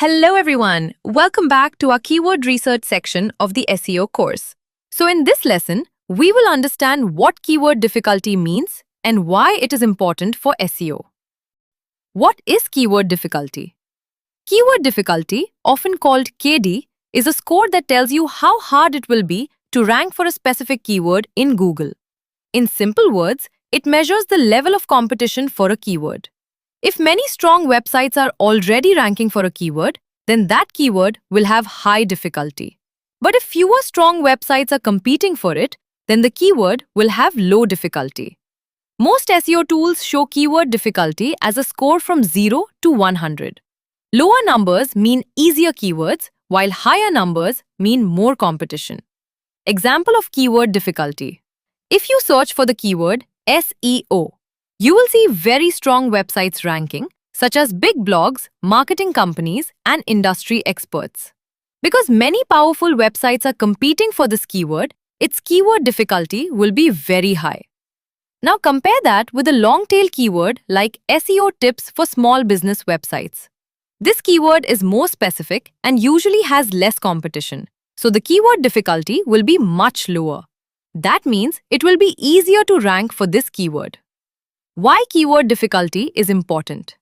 Hello everyone, welcome back to our keyword research section of the SEO course. So in this lesson, we will understand what keyword difficulty means and why it is important for SEO. What is keyword difficulty? Keyword difficulty, often called KD, is a score that tells you how hard it will be to rank for a specific keyword in Google. In simple words, it measures the level of competition for a keyword. If many strong websites are already ranking for a keyword, then that keyword will have high difficulty. But if fewer strong websites are competing for it, then the keyword will have low difficulty. Most SEO tools show keyword difficulty as a score from 0 to 100. Lower numbers mean easier keywords, while higher numbers mean more competition. Example of keyword difficulty. If you search for the keyword SEO, you will see very strong websites ranking, such as big blogs, marketing companies, and industry experts. Because many powerful websites are competing for this keyword, its keyword difficulty will be very high. Now compare that with a long-tail keyword like SEO tips for small business websites. This keyword is more specific and usually has less competition, so the keyword difficulty will be much lower. That means it will be easier to rank for this keyword. Why keyword difficulty is important?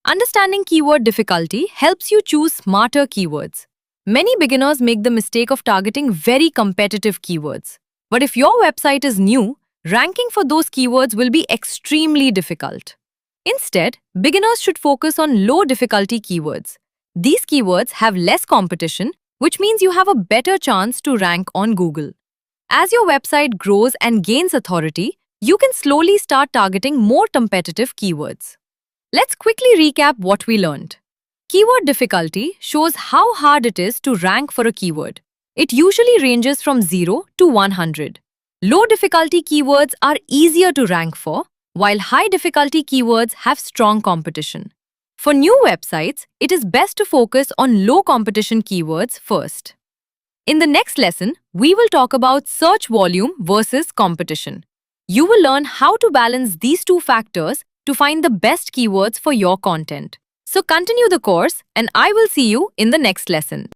Understanding keyword difficulty helps you choose smarter keywords. Many beginners make the mistake of targeting very competitive keywords. But if your website is new, ranking for those keywords will be extremely difficult. Instead, beginners should focus on low difficulty keywords. These keywords have less competition, which means you have a better chance to rank on Google. As your website grows and gains authority, you can slowly start targeting more competitive keywords. Let's quickly recap what we learned. Keyword difficulty shows how hard it is to rank for a keyword. It usually ranges from 0 to 100. Low difficulty keywords are easier to rank for, while high difficulty keywords have strong competition. For new websites, it is best to focus on low competition keywords first. In the next lesson, we will talk about search volume versus competition. You will learn how to balance these two factors to find the best keywords for your content. So continue the course and I will see you in the next lesson.